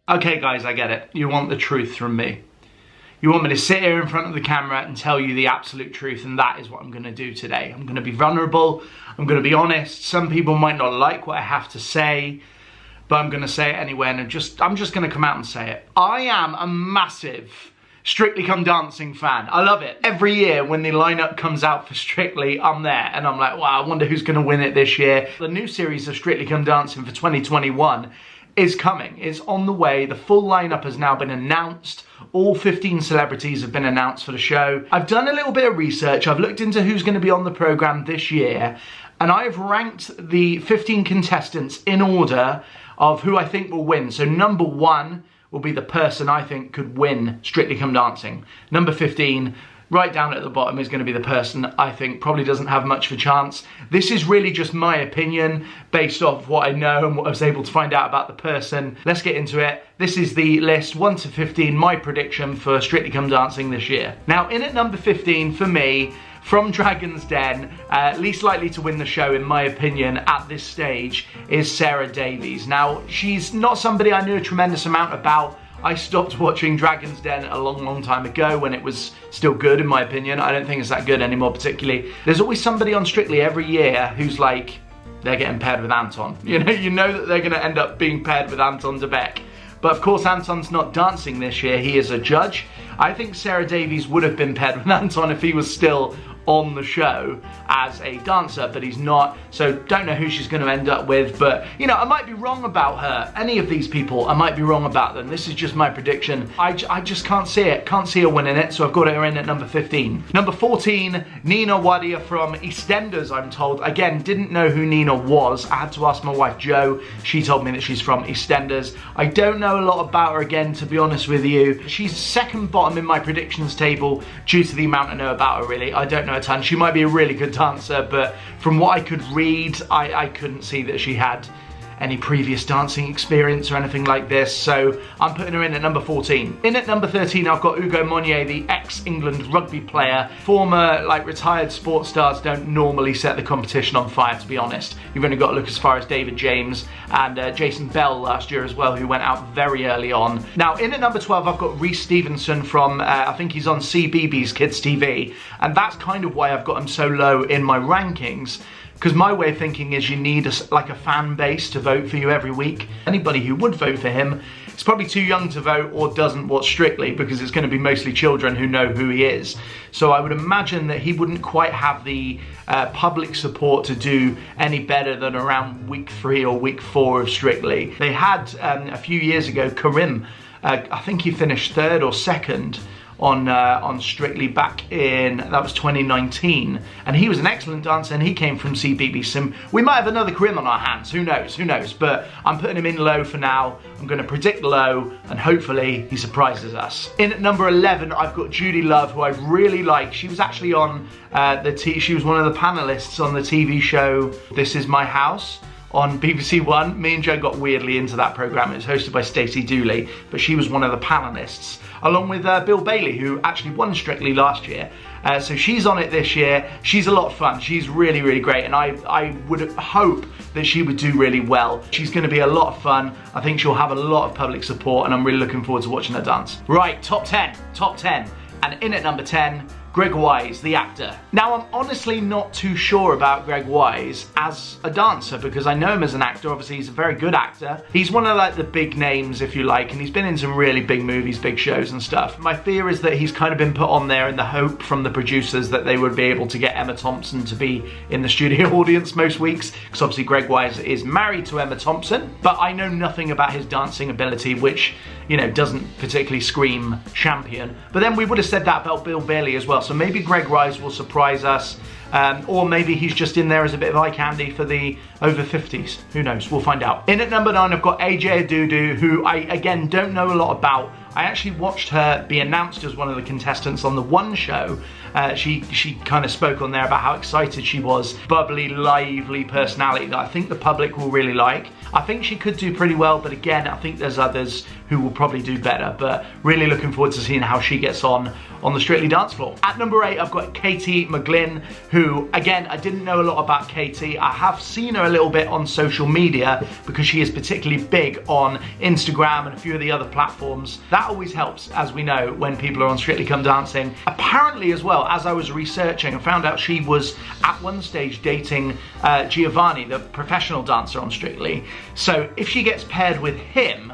Okay guys, I get it. You want the truth from me. You want me to sit here in front of the camera and tell you the absolute truth, and that is what I'm going to do today. I'm going to be vulnerable, I'm going to be honest. Some people might not like what I have to say, but I'm going to say it anyway, and I'm just going to come out and say it. I am a massive Strictly Come Dancing fan. I love it. Every year when the lineup comes out for Strictly, I'm there and I'm like, wow, I wonder who's going to win it this year. The new series of Strictly Come Dancing for 2021 is coming. It's on the way. The full lineup has now been announced. All 15 celebrities have been announced for the show. I've done a little bit of research. I've looked into who's going to be on the programme this year, and I've ranked the 15 contestants in order of who I think will win. So number 1 will be the person I think could win Strictly Come Dancing. Number 15, right down at the bottom, is going to be the person I think probably doesn't have much of a chance. This is really just my opinion based off what I know and what I was able to find out about the person. Let's get into it. This is the list, 1 to 15, my prediction for Strictly Come Dancing this year. Now, in at number 15, for me, from Dragon's Den, least likely to win the show, in my opinion, at this stage, is Sarah Davies. Now, she's not somebody I knew a tremendous amount about. I stopped watching Dragon's Den a long time ago when it was still good, in my opinion. I don't think it's that good anymore, particularly. There's always somebody on Strictly every year who's like, they're getting paired with Anton. You know that they're going to end up being paired with Anton de Beck. But of course, Anton's not dancing this year. He is a judge. I think Sarah Davies would have been paired with Anton if he was still on the show as a dancer, but he's not, so don't know who she's going to end up with. But you know, I might be wrong about her. Any of these people, I might be wrong about them. This is just my prediction. I just can't see it. Can't see her winning it, so I've got her in at number 15. Number 14, Nina Wadia from EastEnders, I'm told. Again, didn't know who Nina was. I had to ask my wife Jo. She told me that she's from EastEnders. I don't know a lot about her, again, to be honest with you. She's second bottom in my predictions table due to the amount I know about her, really. I don't know a ton. She might be a really good dancer, but from what I could read, I couldn't see that she had any previous dancing experience or anything like this, so I'm putting her in at number 14. In at number 13, I've got Hugo Monye, the ex-England rugby player. Former, retired sports stars don't normally set the competition on fire, to be honest. You've only got to look as far as David James and Jason Bell last year as well, who went out very early on. Now, in at number 12, I've got Rhys Stevenson from, I think he's on CBeebies Kids TV, and that's kind of why I've got him so low in my rankings. Because my way of thinking is you need a fan base to vote for you every week. Anybody who would vote for him is probably too young to vote or doesn't watch Strictly, because it's going to be mostly children who know who he is. So I would imagine that he wouldn't quite have the public support to do any better than around week 3 or week 4 of Strictly. They had, a few years ago, Keeeeep. I think he finished 3rd or 2nd on Strictly back in, that was 2019, and he was an excellent dancer, and he came from CBeebies. So we might have another Keeeeep on our hands, who knows, but I'm putting him in low for now. I'm going to predict low, and hopefully he surprises us. In at number 11, I've got Judy Love, who I really like. She was actually on she was one of the panelists on the TV show This Is My House on BBC One. Me and Jo got weirdly into that programme. It was hosted by Stacey Dooley, but she was one of the panellists, along with Bill Bailey, who actually won Strictly last year. So she's on it this year. She's a lot of fun. She's really great, and I would hope that she would do really well. She's going to be a lot of fun. I think she'll have a lot of public support, and I'm really looking forward to watching her dance. Right, top 10. And in at number 10, Greg Wise, the actor. Now, I'm honestly not too sure about Greg Wise as a dancer, because I know him as an actor. Obviously, he's a very good actor. He's one of the big names, if you like, and he's been in some really big movies, big shows and stuff. My fear is that he's kind of been put on there in the hope from the producers that they would be able to get Emma Thompson to be in the studio audience most weeks, because obviously Greg Wise is married to Emma Thompson, but I know nothing about his dancing ability, which, you know, doesn't particularly scream champion. But then we would have said that about Bill Bailey as well. So maybe Greg Wise will surprise us, or maybe he's just in there as a bit of eye candy for the over 50s. Who knows? We'll find out. In at number 9, I've got AJ Doodoo, who I, again, don't know a lot about. I actually watched her be announced as one of the contestants on the One show. She kind of spoke on there about how excited she was. Bubbly, lively personality that I think the public will really like. I think she could do pretty well, but again, I think there's others who will probably do better, but really looking forward to seeing how she gets on the Strictly dance floor. At number 8, I've got Keeeeep McGlynn, who, again, I didn't know a lot about Keeeeep. I have seen her a little bit on social media because she is particularly big on Instagram and a few of the other platforms. That always helps, as we know, when people are on Strictly Come Dancing. Apparently as well, as I was researching, I found out she was at one stage dating Giovanni, the professional dancer on Strictly. So if she gets paired with him,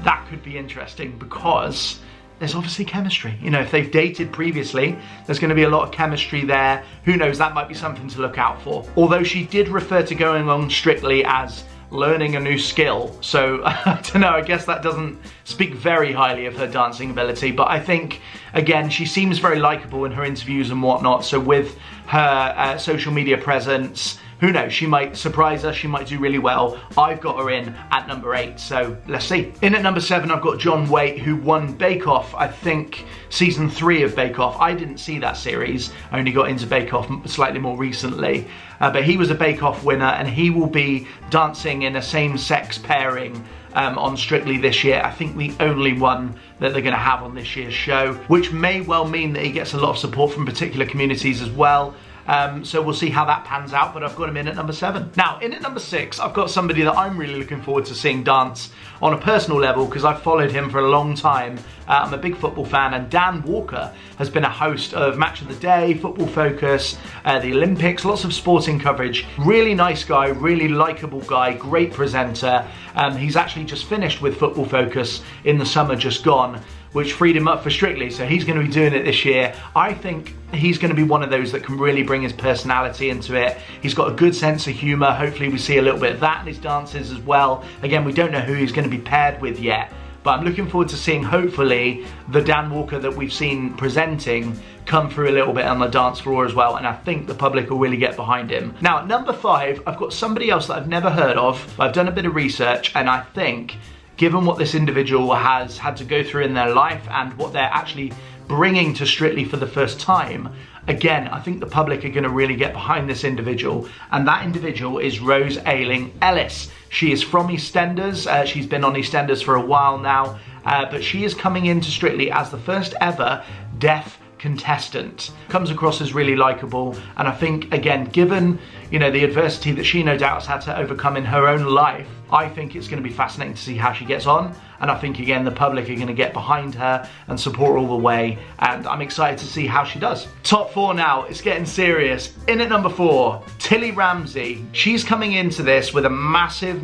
that could be interesting because there's obviously chemistry. You know, if they've dated previously, there's going to be a lot of chemistry there. Who knows, that might be something to look out for. Although she did refer to going on Strictly as learning a new skill. So, I don't know, I guess that doesn't speak very highly of her dancing ability, but I think, again, she seems very likable in her interviews and whatnot, so with her social media presence, who knows, she might surprise us, she might do really well. I've got her in at number 8, so let's see. In at number 7, I've got John Waite, who won Bake Off, I think, season 3 of Bake Off. I didn't see that series, I only got into Bake Off slightly more recently. But he was a Bake Off winner, and he will be dancing in a same-sex pairing on Strictly this year. I think the only one that they're going to have on this year's show, which may well mean that he gets a lot of support from particular communities as well. So we'll see how that pans out, but I've got him in at number 7. Now, in at number 6, I've got somebody that I'm really looking forward to seeing dance on a personal level because I've followed him for a long time. I'm a big football fan, and Dan Walker has been a host of Match of the Day, Football Focus, the Olympics, lots of sporting coverage. Really nice guy, really likeable guy, great presenter. He's actually just finished with Football Focus in the summer just gone, which freed him up for Strictly, so he's going to be doing it this year. I think he's going to be one of those that can really bring his personality into it. He's got a good sense of humour. Hopefully we see a little bit of that in his dances as well. Again, we don't know who he's going to be paired with yet, but I'm looking forward to seeing, hopefully, the Dan Walker that we've seen presenting come through a little bit on the dance floor as well, and I think the public will really get behind him. Now, at number 5, I've got somebody else that I've never heard of. I've done a bit of research, and I think, given what this individual has had to go through in their life and what they're actually bringing to Strictly for the first time, again, I think the public are going to really get behind this individual, and that individual is Rose Ayling Ellis. She is from EastEnders. She's been on EastEnders for a while now, but she is coming into Strictly as the first ever deaf contestant. Comes across as really likable, and I think, again, given, you know, the adversity that she no doubt has had to overcome in her own life, I think it's going to be fascinating to see how she gets on, and I think, again, the public are going to get behind her and support her all the way, and I'm excited to see how she does. Top 4 now, it's getting serious. In at number 4, Tilly Ramsey. She's coming into this with a massive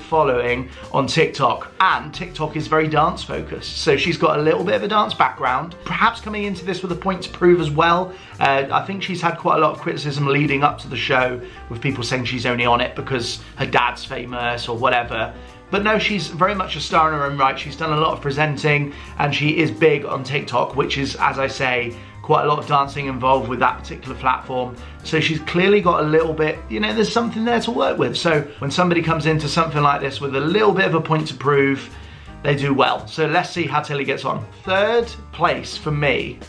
following on TikTok, and TikTok is very dance focused, so she's got a little bit of a dance background, perhaps coming into this with a point to prove as well. I think she's had quite a lot of criticism leading up to the show, with people saying she's only on it because her dad's famous or whatever. But no, she's very much a star in her own right. She's done a lot of presenting, and she is big on TikTok, which is, as I say, quite a lot of dancing involved with that particular platform. So she's clearly got a little bit, you know, there's something there to work with. So when somebody comes into something like this with a little bit of a point to prove, they do well. So let's see how Tilly gets on. 3rd place for me,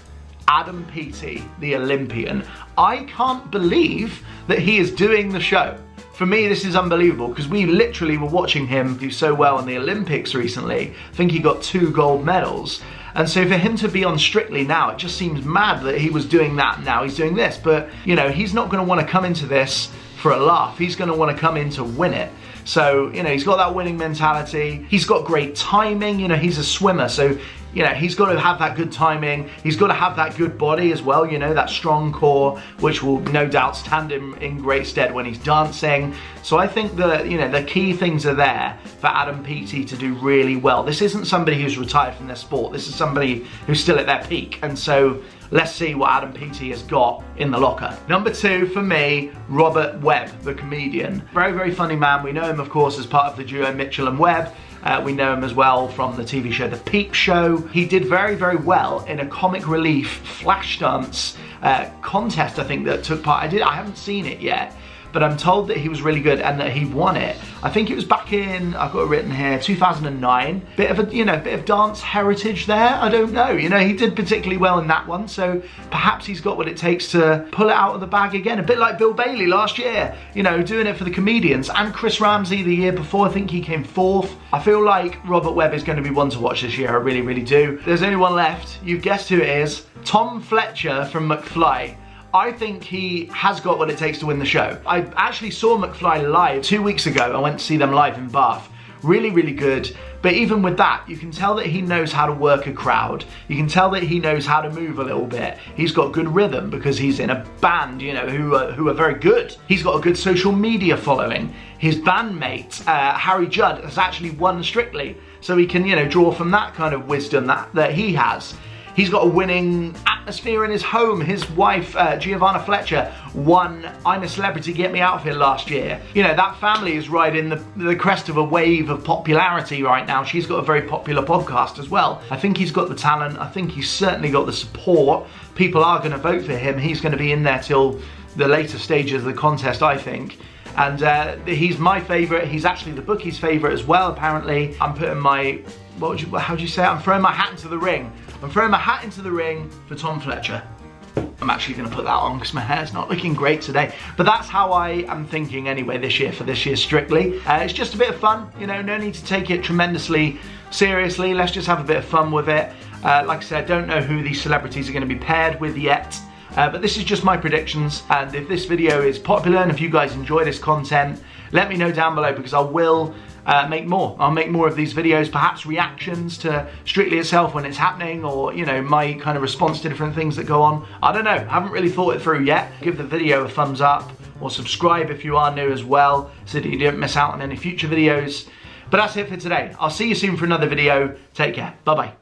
Adam Peaty, the Olympian. I can't believe that he is doing the show. For me, this is unbelievable because we literally were watching him do so well in the Olympics recently. I think he got 2 gold medals. And so for him to be on Strictly now, it just seems mad that he was doing that and now he's doing this. But, you know, he's not going to want to come into this for a laugh. He's going to want to come in to win it. So, you know, he's got that winning mentality. He's got great timing. You know, he's a swimmer. So, you know, he's got to have that good timing. He's got to have that good body as well, you know, that strong core, which will no doubt stand him in great stead when he's dancing. So I think that, you know, the key things are there for Adam Peaty to do really well. This isn't somebody who's retired from their sport. This is somebody who's still at their peak. And so let's see what Adam Peaty has got in the locker. Number 2 for me, Robert Webb, the comedian. Very funny man. We know him, of course, as part of the duo Mitchell and Webb. We know him as well from the TV show The Peep Show. He did very well in a comic relief flash dance contest, I think, that took part. I haven't seen it yet, but I'm told that he was really good and that he won it. I think it was back in, I've got it written here, 2009. Bit of a, you know, bit of dance heritage there. I don't know. You know, he did particularly well in that one, so perhaps he's got what it takes to pull it out of the bag again. A bit like Bill Bailey last year, you know, doing it for the comedians, and Chris Ramsey the year before. I think he came 4th. I feel like Robert Webb is going to be one to watch this year. I really, really do. There's only one left. You've guessed who it is. Tom Fletcher from McFly. I think he has got what it takes to win the show. I actually saw McFly live 2 weeks ago. I went to see them live in Bath. Really, really good. But even with that, you can tell that he knows how to work a crowd. You can tell that he knows how to move a little bit. He's got good rhythm because he's in a band, you know, who are very good. He's got a good social media following. His bandmate, Harry Judd, has actually won Strictly. So he can, you know, draw from that kind of wisdom that he has. He's got a winning atmosphere in his home. His wife, Giovanna Fletcher, won I'm a Celebrity, Get Me Out of Here last year. You know, that family is riding the crest of a wave of popularity right now. She's got a very popular podcast as well. I think he's got the talent. I think he's certainly got the support. People are going to vote for him. He's going to be in there till the later stages of the contest, I think. And he's my favourite. He's actually the bookies' favourite as well, apparently. I'm putting my, how do you say it? I'm throwing my hat into the ring. I'm throwing my hat into the ring for Tom Fletcher. I'm actually going to put that on because my hair's not looking great today. But that's how I am thinking anyway this year for this year's Strictly. It's just a bit of fun, you know, no need to take it tremendously seriously. Let's just have a bit of fun with it. Like I said, I don't know who these celebrities are going to be paired with yet. But this is just my predictions, and if this video is popular and if you guys enjoy this content, let me know down below because I will make more. I'll make more of these videos, perhaps reactions to Strictly itself when it's happening, or, you know, my kind of response to different things that go on. I don't know, I haven't really thought it through yet. Give the video a thumbs up or subscribe if you are new as well so that you don't miss out on any future videos. But that's it for today. I'll see you soon for another video. Take care. Bye-bye.